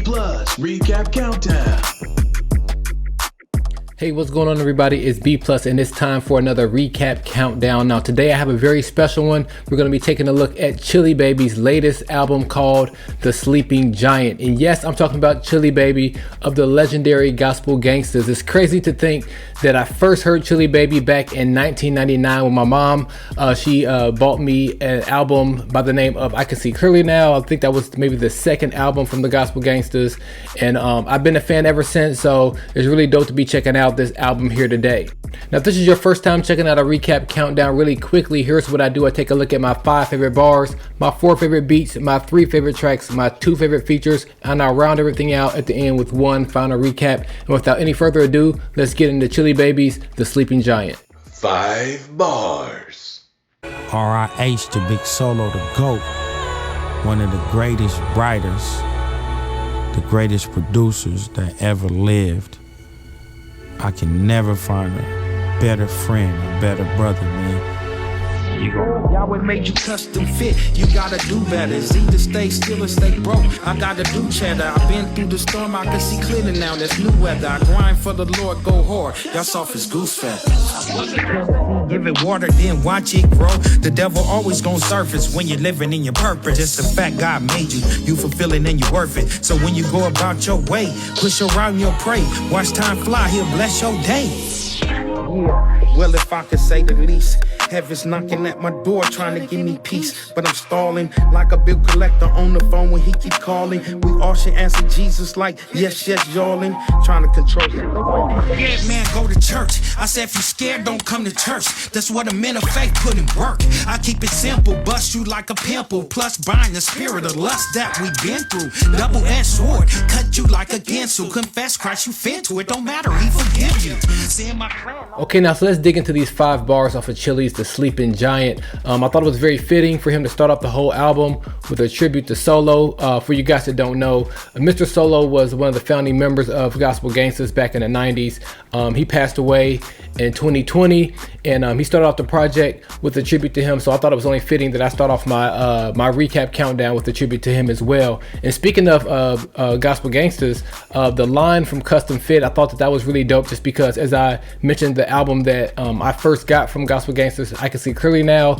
Plus Recap Countdown. Hey, what's going on, everybody? It's B Plus, and it's time for another recap countdown. Now, today I have a very special one. We're going to be taking a look at Chille Baby's latest album called The Sleeping Giant. And yes, I'm talking about Chille Baby of the Legendary Gospel Gangstaz. It's crazy to think that I first heard Chille Baby back in 1999 with my mom. She bought me an album by the name of I Can See Clearly Now. I think that was maybe the second album from the Gospel Gangstaz. And I've been a fan ever since, so it's really dope to be checking out this album here today. Now, if this is your first time checking out a recap countdown, really quickly, here's what I do. I take a look at my 5 favorite bars, my 4 favorite beats, my 3 favorite tracks, my 2 favorite features, and I'll round everything out at the end with one final recap. And without any further ado, let's get into Chille Baby's The Sleeping Giant. 5 bars. R.I.H. to Big Solo, the GOAT, one of the greatest writers, the greatest producers that ever lived. I can never find a better friend, a better brother, man. Yahweh made you custom fit, you gotta do better. It's either stay still or stay broke. I gotta do cheddar. I've been through the storm, I can see clearly now. There's new weather. I grind for the Lord, go hard. Y'all soft as goose feathers. Give it water, then watch it grow. The devil always gonna surface when you're living in your purpose. It's the fact God made you, you fulfilling and you worth it. So when you go about your way, push around your prey. Watch time fly, he'll bless your day. Yeah, well, if I could say the least. Heaven's knocking at my door trying to give me peace, but I'm stalling like a bill collector on the phone when he keep calling. We all should answer Jesus like yes, yes, y'allin', trying to control it. Yeah, man, go to church. I said if you scared, don't come to church. That's what a men of faith put in work. I keep it simple, bust you like a pimple, plus bind the spirit of lust that we been through. Double-edged sword, cut you like a pencil. Confess Christ, you fit to it, don't matter, he forgive you. Okay, now so let's dig into these 5 bars off of Chille's The Sleeping Giant. I thought it was very fitting for him to start off the whole album with a tribute to Solo. For you guys that don't know, Mr. Solo was one of the founding members of Gospel Gangstaz back in the 90s. He passed away in 2020, and he started off the project with a tribute to him, so I thought it was only fitting that I start off my my recap countdown with a tribute to him as well. And speaking of Gospel Gangstaz, the line from Custom Fit, I thought that was really dope, just because, as I mentioned, the album that I first got from Gospel Gangstaz, I Can See Clearly Now,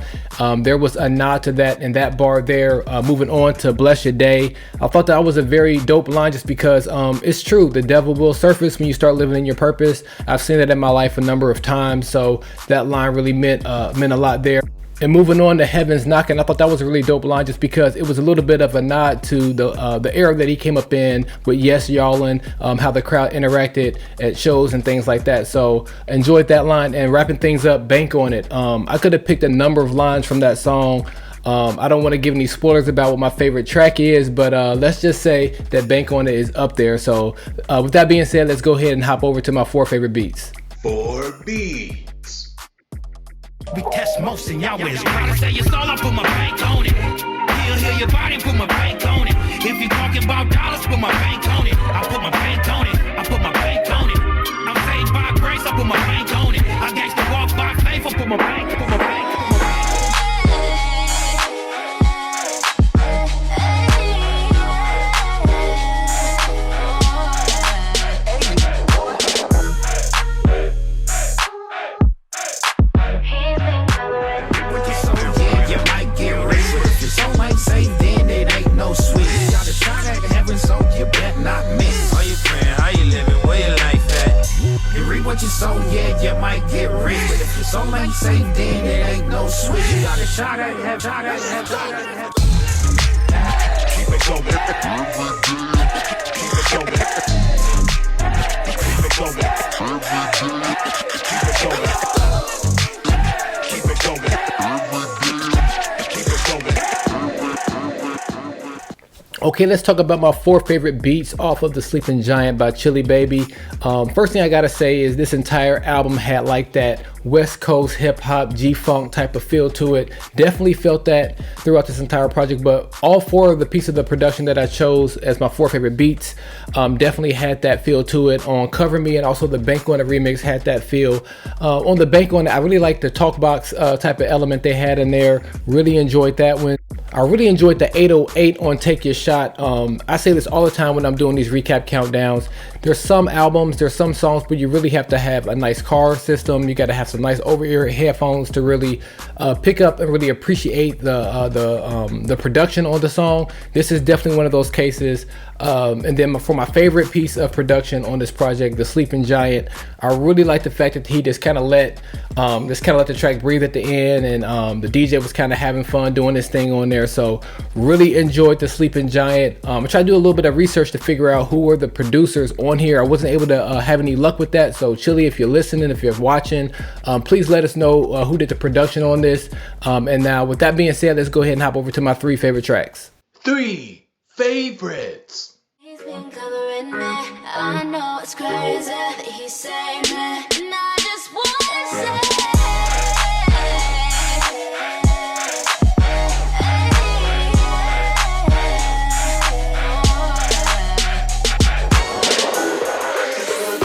there was a nod to that in that bar there. Moving on to Bless Your Day, I thought that was a very dope line, just because it's true, the devil will surface when you start living in your purpose. I've seen that in my life a number of times, so that line really meant a lot there. And moving on to Heaven's Knocking, I thought that was a really dope line, just because it was a little bit of a nod to the era that he came up in with Yes Y'allin', how the crowd interacted at shows and things like that. So enjoyed that line. And wrapping things up, Bank on It. I could have picked a number of lines from that song. I don't want to give any spoilers about what my favorite track is, but let's just say that Bank on It is up there. So with that being said, let's go ahead and hop over to my 4 favorite beats. 4 beats. We test most in Yahweh. I say it's all, I put my bank on it. Heal your body, put my bank on it. If you talking about dollars, put my bank on it. I put my bank on it. I put my bank on it. I'm saved by grace, I put my bank on it. I gangsta walk by faith, I put my bank, put my bank. So yeah, you might get rich, but if your soul ain't safe, then it ain't no switch. You got a shot at it, shot at it. Keep it going. Keep it going. Keep it going. Keep it going. Keep it going. Keep it going. Okay, let's talk about my 4 favorite beats off of The Sleeping Giant by Chille Baby. First thing I gotta say is this entire album had like that West Coast hip hop, G-funk type of feel to it. Definitely felt that throughout this entire project, but all four of the pieces of the production that I chose as my 4 favorite beats definitely had that feel to it. On Cover Me and also the Bank on It remix had that feel. On the Bank on It, I really liked the talk box type of element they had in there. Really enjoyed that one. I really enjoyed the 808 on Take Your Shot. I say this all the time when I'm doing these recap countdowns. There's some albums, there's some songs, but you really have to have a nice car system. You got to have some nice over-ear headphones to really pick up and really appreciate the production on the song. This is definitely one of those cases. And then for my favorite piece of production on this project, The Sleeping Giant, I really like the fact that he just kind of let the track breathe at the end, and the DJ was kind of having fun doing this thing on there. So really enjoyed The Sleeping Giant. I tried to do a little bit of research to figure out who were the producers on here. I wasn't able to have any luck with that. So Chille, if you're listening, if you're watching, please let us know who did the production on this. And now with that being said, let's go ahead and hop over to my 3 favorite tracks. 3 favorites. He's been covering me. I know it's crazy that he's saying me, and I just wanna say,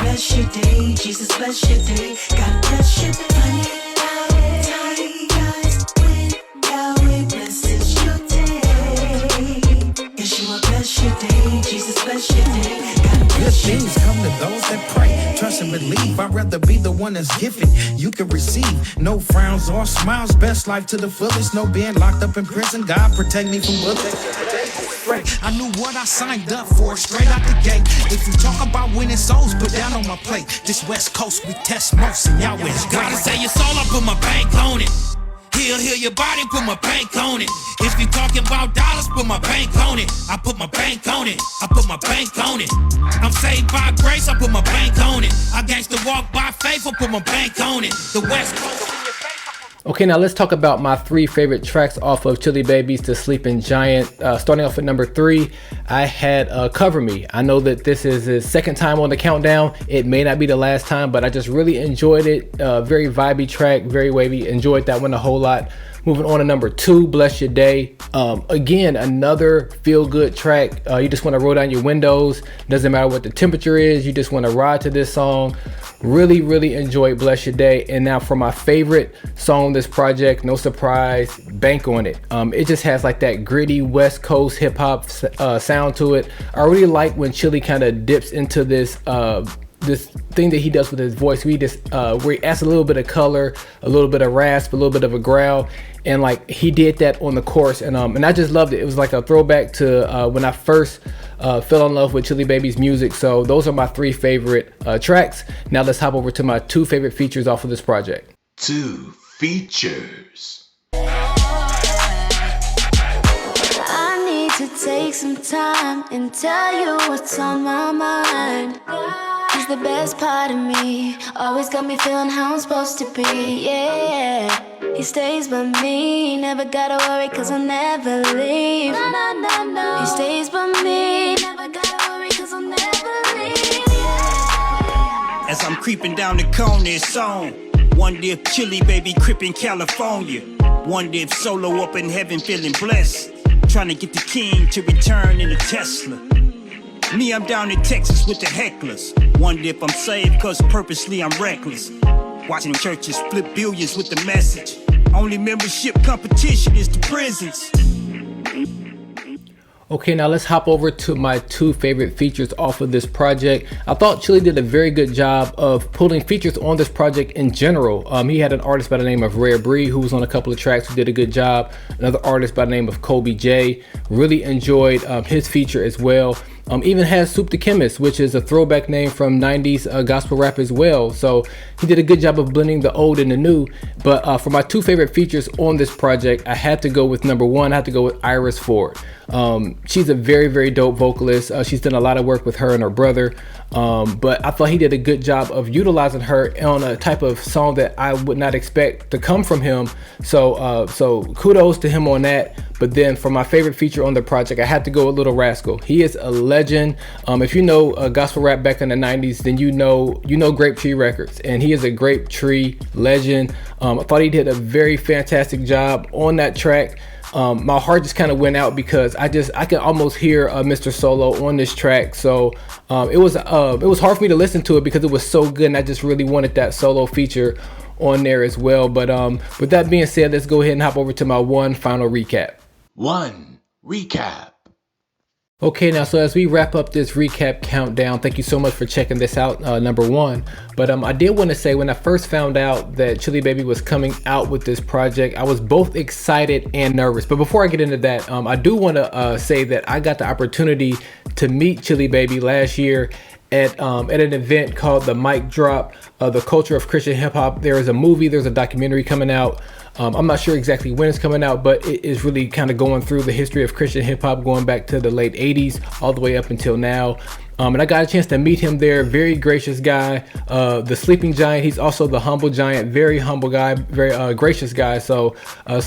bless your day, Jesus bless your day, God bless your day. Guys, when Yahweh blesses your day, Yeshua bless your day, Jesus bless your day, God Good bless your things day. come to those that pray, trust and believe. I'd rather be the one that's giving, you can receive. No frowns or smiles, best life to the fullest. No being locked up in prison, God protect me from bullets. I knew what I signed up for straight out the gate. If you talk about winning souls, put down on my plate. This West Coast, we test most, and y'all is great. Gotta say your soul, I put my bank on it. Heal your body, put my bank on it. If you talking about dollars, put my bank on it. I put my bank on it. I put my bank on it. I'm saved by grace, I put my bank on it. I gangsta walk by faith, I put my bank on it. The West Coast. Okay, now let's talk about my 3 favorite tracks off of Chille Baby's The Sleeping Giant. Starting off at number 3, I had Cover Me. I know that this is his 2nd time on the countdown. It may not be the last time, but I just really enjoyed it. Very vibey track, very wavy. Enjoyed that one a whole lot. Moving on to number 2, Bless Your Day. Again, another feel-good track. You just want to roll down your windows. Doesn't matter what the temperature is. You just want to ride to this song. Really enjoyed Bless Your Day. And now for my favorite song on this project, no surprise, Bank on It. It just has like that gritty West Coast hip hop sound to it. I really like when Chille kind of dips into this thing that he does with his voice. Where he adds a little bit of color, a little bit of rasp, a little bit of a growl, and like he did that on the chorus, and I just loved it. It was like a throwback to when I first fell in love with Chille Baby's music. So those are my 3 favorite tracks. Now let's hop over to my 2 favorite features off of this project. 2 features. I need to take some time and tell you what's on my mind. He's the best part of me, always got me feeling how I'm supposed to be, yeah. He stays by me, never gotta worry cause I'll never leave. No. He stays by me, never gotta worry cause I'll never leave, yeah. As I'm creeping down the corner, it's on. Wonder if Chille Baby crip in California. Wonder if Solo up in heaven feeling blessed. Trying to get the king to return in a Tesla. Me, I'm down in Texas with the hecklers. Wonder if I'm saved cause purposely I'm reckless. Watching churches flip billions with the message. Only membership competition is the prisons. Okay, now let's hop over to my 2 favorite features off of this project. I thought Chille did a very good job of pulling features on this project in general. He had an artist by the name of Rare Bree who was on a couple of tracks who did a good job. Another artist by the name of Kobe J. Really enjoyed his feature as well. Even has Soup the Chemist, which is a throwback name from 90s gospel rap as well. So he did a good job of blending the old and the new. But for my 2 favorite features on this project, I had to go with number 1. I had to go with Iris Ford. She's a very dope vocalist. She's done a lot of work with her and her brother. But I thought he did a good job of utilizing her on a type of song that I would not expect to come from him. So kudos to him on that. But then for my favorite feature on the project, I had to go with Little Rascal. He is a legend. If you know gospel rap back in the 90s, then you know Grape Tree Records, and he is a Grape Tree legend. I thought he did a very fantastic job on that track. My heart just kind of went out because I could almost hear Mr. Solo on this track. So it was hard for me to listen to it because it was so good, and I just really wanted that solo feature on there as well. But with that being said, let's go ahead and hop over to my one final recap. One recap. Okay, now, so as we wrap up this recap countdown, thank you so much for checking this out, number one. But I did want to say, when I first found out that Chille Baby was coming out with this project, I was both excited and nervous. But before I get into that, I do want to say that I got the opportunity to meet Chille Baby last year at an event called the Mic Drop, the Culture of Christian Hip Hop. There is a movie, there's a documentary coming out. I'm not sure exactly when it's coming out, but it is really kind of going through the history of Christian hip hop, going back to the late 80s all the way up until now. And I got a chance to meet him there. Very gracious guy. The sleeping giant. He's also the humble giant. Very humble guy. Very gracious guy. So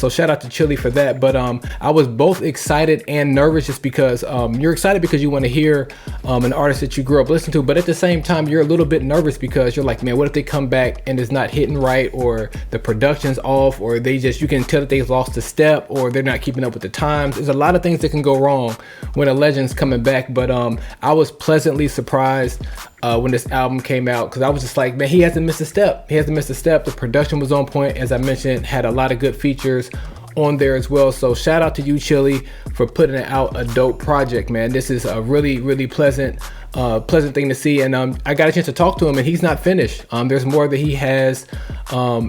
shout out to Chille for that. But I was both excited and nervous, just because you're excited because you want to hear an artist that you grew up listening to, but at the same time you're a little bit nervous because you're like, man, what if they come back and it's not hitting right, or the production's off, or you can tell that they've lost a step, or they're not keeping up with the times. There's a lot of things that can go wrong when a legend's coming back. But I was pleasantly surprised when this album came out, because I was just like, man, he hasn't missed a step. The production was on point, as I mentioned, had a lot of good features on there as well. So shout out to you, Chille, for putting out a dope project, man. This is a really, really pleasant thing to see. And I got a chance to talk to him, and he's not finished. There's more that he has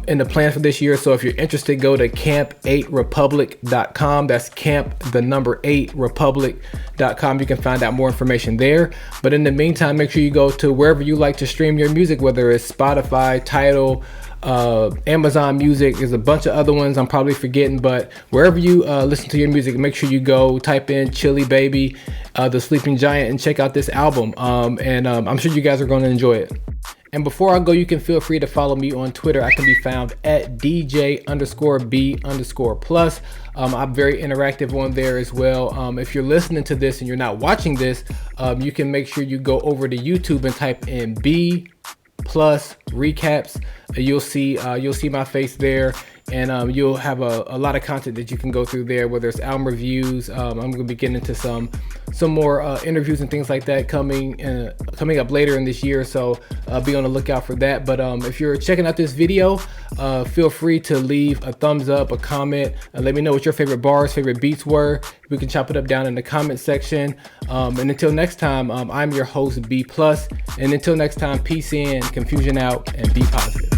in the plan for this year. So if you're interested, go to camp8republic.com. That's camp8republic.com. You can find out more information there. But in the meantime, make sure you go to wherever you like to stream your music, whether it's Spotify, TIDAL, Amazon Music. There's a bunch of other ones I'm probably forgetting, but wherever you listen to your music, make sure you go type in Chille Baby, the Sleeping Giant, and check out this album. I'm sure you guys are going to enjoy it. And before I go, you can feel free to follow me on Twitter. I can be found at DJ_B_plus. I'm very interactive on there as well. If you're listening to this and you're not watching this, you can make sure you go over to YouTube and type in B plus recaps. You'll see my face there, and you'll have a lot of content that you can go through there, whether it's album reviews. I'm going to be getting into some more interviews and things like that coming up later in this year, so be on the lookout for that. But if you're checking out this video, feel free to leave a thumbs up, a comment, and let me know what your favorite bars, favorite beats were. We can chop it up down in the comment section. And until next time, I'm your host, B+. And until next time, peace in, confusion out, and be positive.